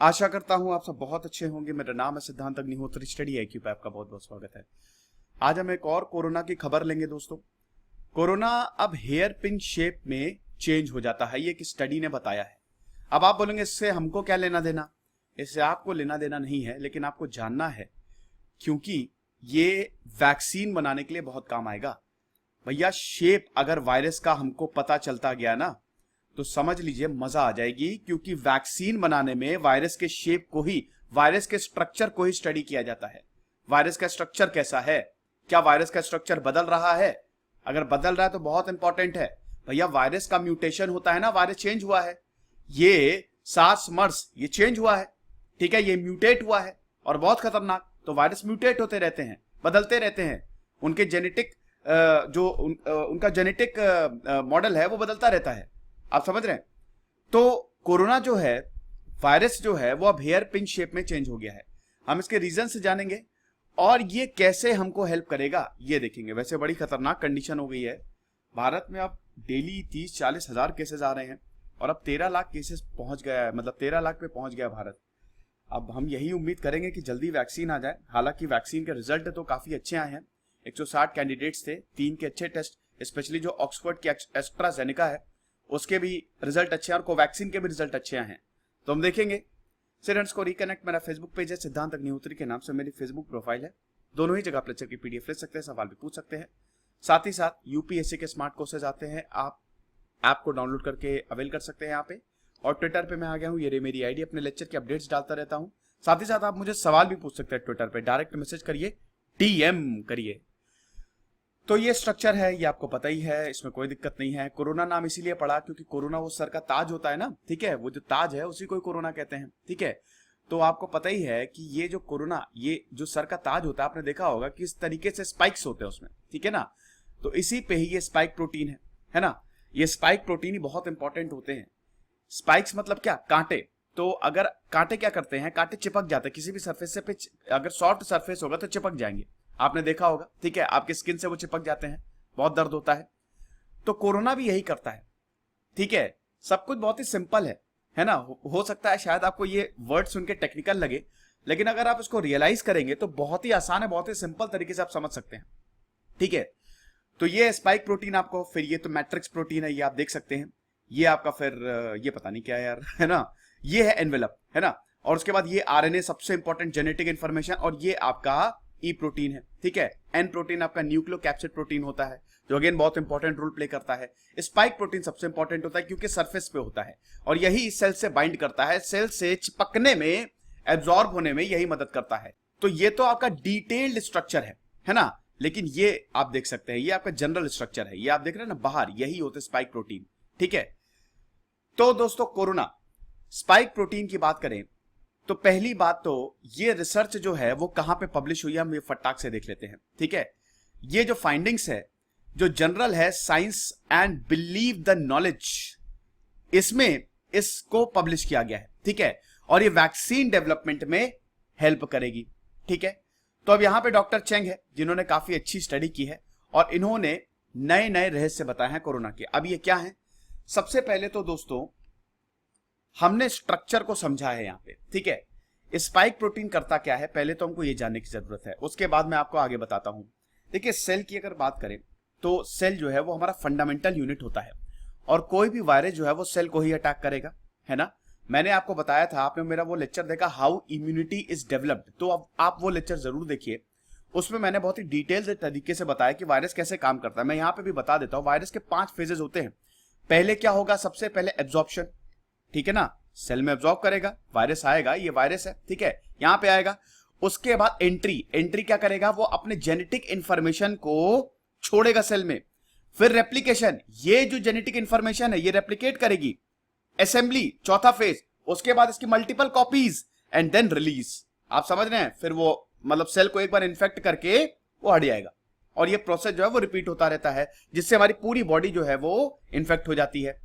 आशा करता हूं आप सब बहुत अच्छे होंगे। मेरा नाम है सिद्धांत अग्निहोत्री, स्टडी IQ पे आपका बहुत बहुत स्वागत है। आज हम एक और कोरोना की खबर लेंगे दोस्तों। कोरोना अब हेयर पिन शेप में चेंज हो जाता है, ये एक स्टडी ने बताया है। अब आप बोलेंगे इससे हमको क्या लेना देना। इससे आपको लेना देना नहीं है, लेकिन आपको जानना है, क्योंकि ये वैक्सीन बनाने के लिए बहुत काम आएगा। भैया शेप अगर वायरस का हमको पता चलता गया ना, तो समझ लीजिए मजा आ जाएगी, क्योंकि वैक्सीन बनाने में वायरस के शेप को ही, वायरस के स्ट्रक्चर को ही स्टडी किया जाता है। वायरस का स्ट्रक्चर कैसा है, क्या वायरस का स्ट्रक्चर बदल रहा है? अगर बदल रहा है तो बहुत इंपॉर्टेंट है। भैया वायरस का म्यूटेशन होता है ना, वायरस चेंज हुआ है। ये सार्स मर्स ये चेंज हुआ है, ठीक है, ये म्यूटेट हुआ है और बहुत खतरनाक। तो वायरस म्यूटेट होते रहते हैं, बदलते रहते हैं। उनके जेनेटिक उनका जेनेटिक मॉडल है वो बदलता रहता है। आप समझ रहे हैं? तो कोरोना जो है, वायरस जो है, वो अब हेयर पिन शेप में चेंज हो गया है। हम इसके रीजन से जानेंगे और ये कैसे हमको हेल्प करेगा ये देखेंगे। वैसे बड़ी खतरनाक कंडीशन हो गई है भारत में। अब डेली 30-40 हजार केसेस आ रहे हैं और अब 13 लाख केसेस पहुंच गया है, मतलब 13 लाख पे पहुंच गया भारत। अब हम यही उम्मीद करेंगे कि जल्दी वैक्सीन आ जाए। हालांकि वैक्सीन के रिजल्ट तो काफी अच्छे आए हैं। 160 कैंडिडेट्स थे, 3 के अच्छे टेस्ट, स्पेशली जो ऑक्सफोर्ड की एस्ट्राजेनेका है उसके भी रिजल्ट अच्छे हैं और कोवैक्सीन के भी रिजल्ट अच्छे हैं। तो हम देखेंगे। स्टूडेंट्स को रिकनेक्ट, मेरा फेसबुक पेज है सिद्धांत अग्निहोत्री के नाम से मेरी फेसबुक प्रोफाइल है। दोनों ही जगह पर लेक्चर की PDF ले सकते हैं, सवाल भी पूछ सकते हैं। साथ ही साथ UPSC के स्मार्ट कोर्सेज आते हैं, आप ऐप को डाउनलोड करके अवेल कर सकते हैं यहाँ पे। और ट्विटर पे मैं आ गया हूँ, ये मेरी ID, अपने लेक्चर के अपडेट्स डालता रहता हूँ। साथ ही साथ आप मुझे सवाल भी पूछ सकते हैं ट्विटर पे, डायरेक्ट मैसेज करिए, DM करिए। तो ये स्ट्रक्चर है, ये आपको पता ही है, इसमें कोई दिक्कत नहीं है। कोरोना नाम इसीलिए पड़ा क्योंकि कोरोना वो सर का ताज होता है ना, ठीक है, वो जो ताज है उसी को कोरोना कहते हैं, ठीक है। तो आपको पता ही है कि ये जो कोरोना, ये जो सर का ताज होता है, आपने देखा होगा कि इस तरीके से स्पाइक्स होते हैं उसमें, ठीक है ना। तो इसी पे ही ये स्पाइक प्रोटीन है ना। ये स्पाइक प्रोटीन ही बहुत इंपॉर्टेंट होते हैं। स्पाइक्स मतलब क्या? कांटे। तो अगर कांटे क्या करते हैं, कांटे चिपक जाते हैं किसी भी सरफेस से पे। अगर सॉफ्ट सरफेस होगा तो चिपक जाएंगे, आपने देखा होगा, ठीक है, आपके स्किन से वो चिपक जाते हैं, बहुत दर्द होता है। तो कोरोना भी यही करता है, ठीक है। सब कुछ बहुत ही सिंपल है ना। हो सकता है शायद आपको ये वर्ड सुन के टेक्निकल लगे, लेकिन अगर आप इसको रियलाइज करेंगे तो बहुत ही आसान है, बहुत ही सिंपल तरीके से आप समझ सकते हैं, ठीक है। तो ये स्पाइक प्रोटीन आपको, फिर ये तो मैट्रिक्स प्रोटीन है, ये आप देख सकते हैं। ये आपका फिर ये पता नहीं क्या है यार, है ना। ये है एनवेलप, है ना। और उसके बाद ये RNA, सबसे इंपॉर्टेंट जेनेटिक इंफॉर्मेशन। और ये आपका E प्रोटीन है, ठीक है। N प्रोटीन आपका न्यूक्लियोकैप्सिड प्रोटीन होता है, जो अगेन बहुत इंपॉर्टेंट रोल प्ले करता है। स्पाइक प्रोटीन सबसे इंपॉर्टेंट होता है क्योंकि सरफेस पे होता है और यही सेल से बाइंड करता है, सेल से चिपकने में, एब्जॉर्ब होने में यही मदद करता है। तो ये तो आपका डिटेल्ड स्ट्रक्चर है ना। लेकिन ये आप देख सकते हैं, ये आपका जनरल स्ट्रक्चर है, ये आप देख रहे हैं ना बाहर, यही होते स्पाइक प्रोटीन, ठीक है। तो दोस्तों कोरोना स्पाइक प्रोटीन की बात करें तो पहली बात तो ये रिसर्च जो है वो कहां पे पब्लिश हुई है, हम ये फटाक से देख लेते हैं, ठीक है। ये जो फाइंडिंग्स है, जो जनरल है science and believe the knowledge, इसमें इसको पब्लिश किया गया है, ठीक है। और ये वैक्सीन डेवलपमेंट में हेल्प करेगी, ठीक है। तो अब यहां पे डॉक्टर चेंग है, जिन्होंने काफी अच्छी स्टडी की है और इन्होंने नए नए रहस्य बताए हैं कोरोना के। अब ये क्या है? सबसे पहले तो दोस्तों हमने स्ट्रक्चर को समझा है यहां पे, ठीक है। स्पाइक प्रोटीन करता क्या है, पहले तो हमको ये जानने की जरूरत है, उसके बाद मैं आपको आगे बताता हूं। देखिए सेल की अगर बात करें तो सेल जो है वो हमारा फंडामेंटल यूनिट होता है और कोई भी वायरस जो है वो सेल को ही अटैक करेगा, है ना। मैंने आपको बताया था, आपने मेरा वो लेक्चर देखा, हाउ इम्यूनिटी इज डेवलप्ड, तो अब आप वो लेक्चर जरूर देखिए। उसमें मैंने बहुत ही डिटेल तरीके से बताया कि वायरस कैसे काम करता है। मैं यहां पे भी बता देता हूं, वायरस के 5 फेजेस होते हैं। पहले क्या होगा? सबसे पहले एब्जॉर्प्शन, ठीक है ना, सेल में एब्जॉर्ब करेगा, वायरस आएगा, ये वायरस है, ठीक है, यहां पे आएगा। उसके बाद एंट्री क्या करेगा? वो अपने जेनेटिक इंफॉर्मेशन को छोड़ेगा सेल में। फिर रेप्लिकेशन, ये जो जेनेटिक इंफॉर्मेशन है ये रेप्लिकेट करेगी। असेंबली, चौथा फेज, उसके बाद इसकी multiple copies and then release. आप समझ रहे हैं? फिर वो मतलब सेल को एक बार इन्फेक्ट करके वो हट जाएगा और ये प्रोसेस जो है वो रिपीट होता रहता है, जिससे हमारी पूरी बॉडी जो है वो इन्फेक्ट हो जाती है।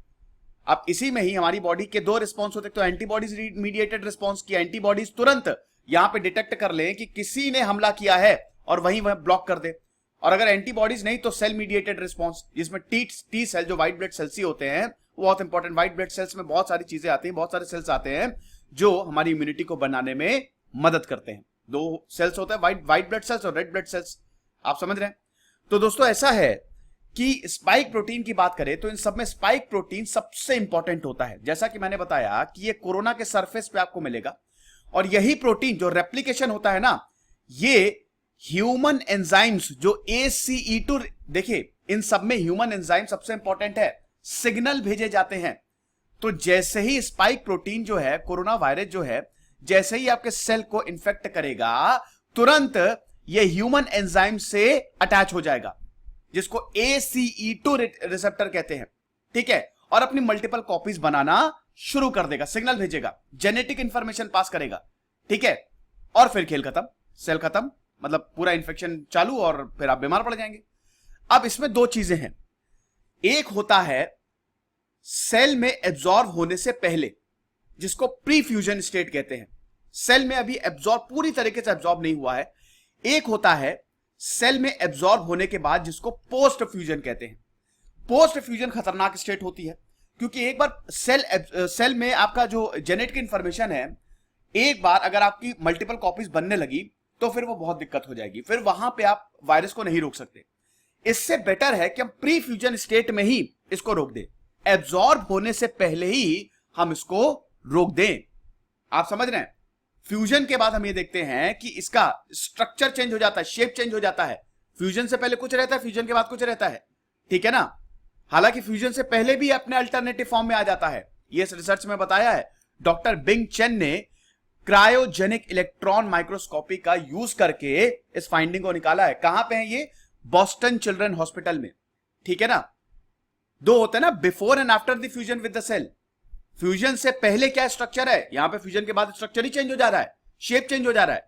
अब इसी में ही हमारी बॉडी के 2 रिस्पॉन्स होते हैं। तो एंटीबॉडीज मीडिएटेड रिस्पॉन्स की एंटीबॉडीज तुरंत यहां पे डिटेक्ट कर लें कि किसी ने हमला किया है और वहीं वह ब्लॉक कर दे। और अगर एंटीबॉडीज नहीं तो सेल मीडिएटेड रिस्पॉन्स, जिसमें टी सेल जो व्हाइट ब्लड सेल्स ही होते हैं, वो बहुत इंपॉर्टेंट। व्हाइट ब्लड सेल्स में बहुत सारी चीजें आती हैं, बहुत सारे सेल्स आते हैं जो हमारी इम्यूनिटी को बनाने में मदद करते हैं। दो सेल्स होते हैं, व्हाइट ब्लड सेल्स और रेड ब्लड सेल्स, आप समझ रहे हैं। तो दोस्तों ऐसा है कि स्पाइक प्रोटीन की बात करें तो इन सब में स्पाइक प्रोटीन सबसे इंपॉर्टेंट होता है। जैसा कि मैंने बताया कि ये कोरोना के सरफेस पे आपको मिलेगा, और यही प्रोटीन जो रेप्लिकेशन होता है ना, ये ह्यूमन एंजाइम्स जो ACE2, देखिए इन सब में ह्यूमन एंजाइम सबसे इंपॉर्टेंट है, सिग्नल भेजे जाते हैं। तो जैसे ही स्पाइक प्रोटीन जो है, कोरोना वायरस जो है, जैसे ही आपके सेल को इन्फेक्ट करेगा, तुरंत ये ह्यूमन एंजाइम से अटैच हो जाएगा, जिसको ACE2 रिसेप्टर कहते हैं, ठीक है, और अपनी मल्टीपल कॉपीज बनाना शुरू कर देगा, सिग्नल भेजेगा, जेनेटिक इंफॉर्मेशन पास करेगा, ठीक है, और फिर खेल खत्म, सेल खत्म, मतलब पूरा इन्फेक्शन चालू और फिर आप बीमार पड़ जाएंगे। अब इसमें दो चीजें हैं, एक होता है सेल में एब्जॉर्ब होने से पहले, जिसको प्री फ्यूजन स्टेट कहते हैं, सेल में अभी एब्जॉर्ब पूरी तरीके से एब्जॉर्ब नहीं हुआ है। एक होता है सेल में एब्जॉर्ब होने के बाद, जिसको पोस्ट फ्यूजन कहते हैं। पोस्ट फ्यूजन खतरनाक स्टेट होती है, क्योंकि एक बार सेल में आपका जो जेनेटिक इंफॉर्मेशन है, एक बार अगर आपकी मल्टीपल कॉपीज बनने लगी तो फिर वो बहुत दिक्कत हो जाएगी, फिर वहां पे आप वायरस को नहीं रोक सकते। इससे बेटर है कि हम प्री फ्यूजन स्टेट में ही इसको रोक दें, एब्जॉर्ब होने से पहले ही हम इसको रोक दें। आप समझ रहे हैं। फ्यूजन के बाद हम ये देखते हैं कि इसका स्ट्रक्चर चेंज हो जाता है, शेप चेंज हो जाता है। फ्यूजन से पहले कुछ रहता है, फ्यूजन के बाद कुछ रहता है, ठीक है ना। हालांकि फ्यूजन से पहले भी अपने अल्टरनेटिव फॉर्म में आ जाता है, ये इस रिसर्च में बताया है। डॉक्टर बिंग चेन ने क्रायोजेनिक इलेक्ट्रॉन माइक्रोस्कोपी का यूज करके इस फाइंडिंग को निकाला है। कहां पे है ये? बॉस्टन चिल्ड्रन हॉस्पिटल में, ठीक है ना। दो होते हैं ना, before and after the fusion with the cell. Fusion से पहले क्या स्ट्रक्चर है, यहां पे फ्यूजन के बाद स्ट्रक्चर ही चेंज हो जा रहा है, शेप चेंज हो जा रहा है।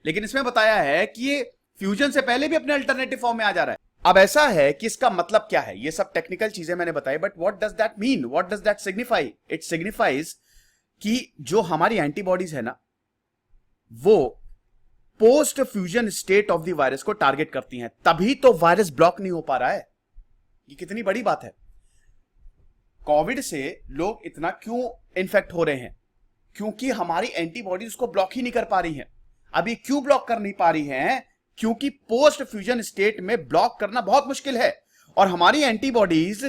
लेकिन इसमें बताया है कि ये फ्यूजन से पहले भी अपने अल्टरनेटिव फॉर्म में आ जा रहा है। अब ऐसा है कि इसका मतलब क्या है, ये सब टेक्निकल चीजें मैंने बताई, but what does that mean, what does that signify? It signifies कि जो हमारी एंटीबॉडीज है ना, वो post fusion state of the virus को टारगेट करती हैं, तभी तो वायरस ब्लॉक नहीं हो पा रहा है। ये कितनी बड़ी बात है। कोविड से लोग इतना क्यों इन्फेक्ट हो रहे हैं? क्योंकि हमारी एंटीबॉडीज उसको ब्लॉक ही नहीं कर पा रही हैं। अभी क्यों ब्लॉक कर नहीं पा रही हैं? क्योंकि पोस्ट फ्यूजन स्टेट में ब्लॉक करना बहुत मुश्किल है, और हमारी एंटीबॉडीज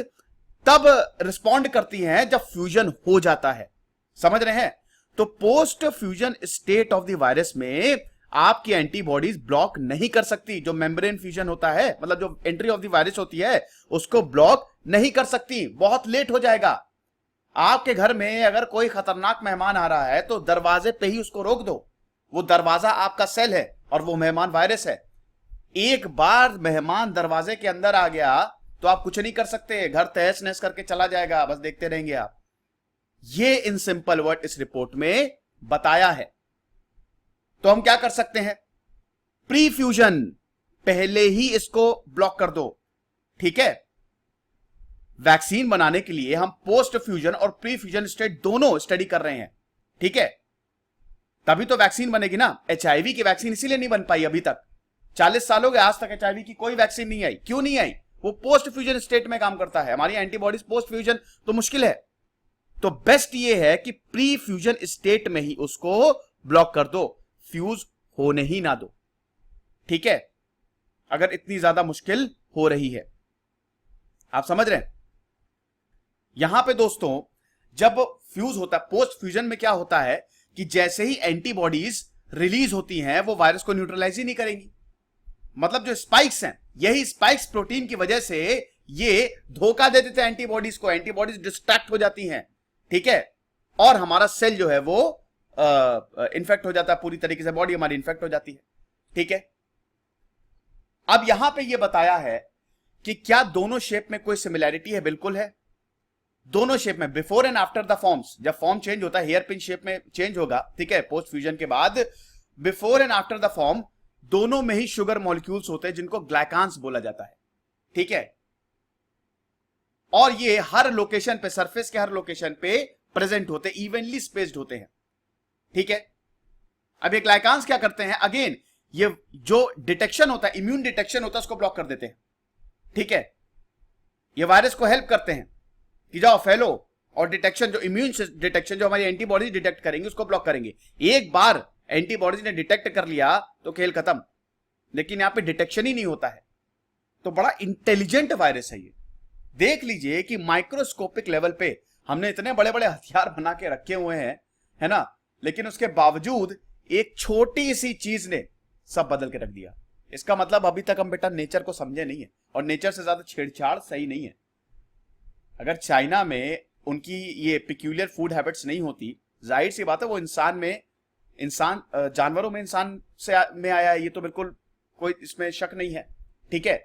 तब रिस्पॉन्ड करती हैं जब फ्यूजन हो जाता है। समझ रहे हैं? तो post fusion state of the virus में आपकी एंटीबॉडीज ब्लॉक नहीं कर सकती। जो मेम्ब्रेन फ्यूजन होता है, मतलब जो एंट्री ऑफ द वायरस होती है, उसको ब्लॉक नहीं कर सकती, बहुत लेट हो जाएगा। आपके घर में अगर कोई खतरनाक मेहमान आ रहा है तो दरवाजे पे ही उसको रोक दो। वो दरवाजा आपका सेल है और वो मेहमान वायरस है। एक बार मेहमान दरवाजे के अंदर आ गया तो आप कुछ नहीं कर सकते, घर तहस नहस करके चला जाएगा, बस देखते रहेंगे आप। ये इन सिंपल वर्ड इस रिपोर्ट में बताया है। तो हम क्या कर सकते हैं? प्री फ्यूजन, पहले ही इसको ब्लॉक कर दो, ठीक है। वैक्सीन बनाने के लिए हम पोस्ट फ्यूजन और प्री फ्यूजन स्टेट दोनों स्टडी कर रहे हैं, ठीक है। तभी तो वैक्सीन बनेगी ना। HIV की वैक्सीन इसीलिए नहीं बन पाई अभी तक, 40 साल हो गए, आज तक HIV की कोई वैक्सीन नहीं आई। क्यों नहीं आई? वो पोस्ट फ्यूजन स्टेट में काम करता है। हमारी एंटीबॉडीज पोस्ट फ्यूजन तो मुश्किल है। तो बेस्ट ये है कि प्री फ्यूजन स्टेट में ही उसको ब्लॉक कर दो, फ्यूज होने ही ना दो, ठीक है, अगर इतनी ज्यादा मुश्किल हो रही है। आप समझ रहे हैं? यहां पे दोस्तों जब फ्यूज होता है, पोस्ट फ्यूजन में क्या होता है कि जैसे ही एंटीबॉडीज रिलीज होती हैं, वो वायरस को न्यूट्रलाइज ही नहीं करेंगी। मतलब जो स्पाइक्स हैं, यही स्पाइक्स प्रोटीन की वजह से ये धोखा दे देते हैं एंटीबॉडीज को, एंटीबॉडीज डिस्ट्रैक्ट हो जाती हैं, ठीक है, और हमारा सेल जो है वो इन्फेक्ट हो जाता है पूरी तरीके से, बॉडी हमारी इन्फेक्ट हो जाती है, ठीक है। अब यहां पे ये बताया है कि क्या दोनों शेप में कोई सिमिलैरिटी है? बिल्कुल है। दोनों शेप में, before and after the forms, जब फॉर्म चेंज होता है, हेयर पिन शेप में चेंज होगा, ठीक है, पोस्ट फ्यूजन के बाद, before and after the form दोनों में ही शुगर मॉलिक्यूल्स होते हैं, जिनको ग्लाइकान्स बोला जाता है, ठीक है। और ये हर लोकेशन पे, सरफेस के हर लोकेशन पे प्रेजेंट होते, इवनली स्पेस्ड होते हैं, ठीक है। अब ये ग्लाइकान्स क्या करते हैं? अगेन, ये जो डिटेक्शन होता है, इम्यून डिटेक्शन होता है, उसको ब्लॉक कर देते हैं, ठीक है। ये वायरस को हेल्प करते हैं कि जाओ फैलो, और डिटेक्शन, जो इम्यून डिटेक्शन, जो हमारी एंटीबॉडीज डिटेक्ट करेंगे उसको ब्लॉक करेंगे। एक बार एंटीबॉडीज ने डिटेक्ट कर लिया तो खेल खत्म, लेकिन यहां पे डिटेक्शन ही नहीं होता है। तो बड़ा इंटेलिजेंट वायरस है ये। देख लीजिए कि माइक्रोस्कोपिक लेवल पे हमने इतने बड़े बड़े हथियार बना के रखे हुए हैं, है ना, लेकिन उसके बावजूद एक छोटी सी चीज ने सब बदल के रख दिया। इसका मतलब अभी तक हम बेटा नेचर को समझे नहीं है, और नेचर से ज्यादा छेड़छाड़ सही नहीं है। अगर चाइना में उनकी ये पिक्यूलियर फूड हैबिट्स नहीं होती, जाहिर सी बात है वो जानवरों में इंसान में आया है, ये तो बिल्कुल कोई इसमें शक नहीं है, ठीक है।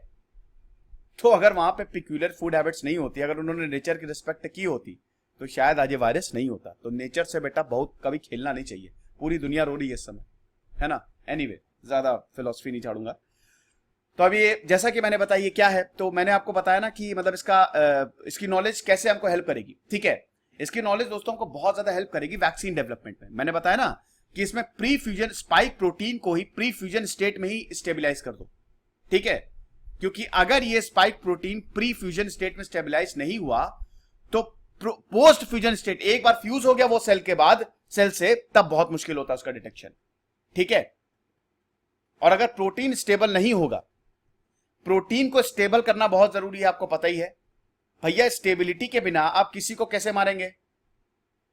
तो अगर वहां पे पिक्यूलियर फूड हैबिट्स नहीं होती, अगर उन्होंने नेचर की रिस्पेक्ट की होती, तो शायद आज ये वायरस नहीं होता। तो नेचर से बेटा बहुत कभी खेलना नहीं चाहिए। पूरी दुनिया रो रही है इस समय, है ना। एनीवे, ज्यादा फिलॉसफी नहीं झाड़ूंगा। तो अभी जैसा कि मैंने बताया ये क्या है, तो मैंने आपको बताया ना कि मतलब इसकी नॉलेज कैसे हमको हेल्प करेगी, ठीक है। इसकी नॉलेज दोस्तों को बहुत ज्यादा हेल्प करेगी वैक्सीन डेवलपमेंट में। मैंने बताया ना कि इसमें प्री फ्यूजन स्पाइक प्रोटीन को ही प्री फ्यूजन स्टेट में ही स्टेबिलाईज कर दो, ठीक है। क्योंकि अगर ये spike protein pre fusion state में स्टेबिलाईज नहीं हुआ तो पोस्ट फ्यूजन स्टेट, एक बार फ्यूज हो गया वो सेल के बाद सेल से, तब बहुत मुश्किल होता है उसका डिटेक्शन, ठीक है। और अगर प्रोटीन स्टेबल नहीं होगा, प्रोटीन को स्टेबल करना बहुत जरूरी है, आपको पता ही है भैया। स्टेबिलिटी के बिना आप किसी को कैसे मारेंगे।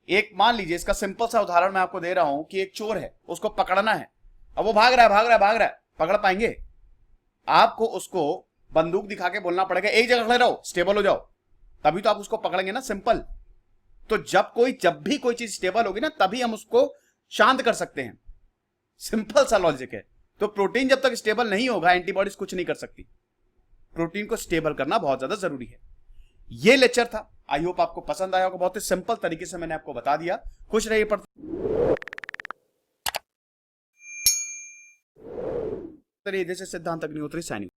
एक मान लीजिए, इसका सिंपल सा उदाहरण मैं आपको दे रहा हूं कि एक चोर है, उसको पकड़ना है। अब वो भाग रहा है, पकड़ पाएंगे? आपको उसको बंदूक दिखा के बोलना पड़ेगा एक जगह खड़े रहो, स्टेबल हो जाओ, तभी तो आप उसको पकड़ेंगे ना, सिंपल। तो जब भी कोई चीज स्टेबल होगी ना, तभी हम उसको शांत कर सकते हैं। सिंपल सा लॉजिक है। तो प्रोटीन जब तक स्टेबल नहीं होगा, एंटीबॉडीज कुछ नहीं कर सकती। प्रोटीन को स्टेबल करना बहुत ज्यादा जरूरी है। ये लेक्चर था, आई होप आपको पसंद आया होगा। बहुत ही सिंपल तरीके से मैंने आपको बता दिया। खुश रहिए पढ़ते। जैसे सिद्धांत अग्निहोत्री साइनिंग।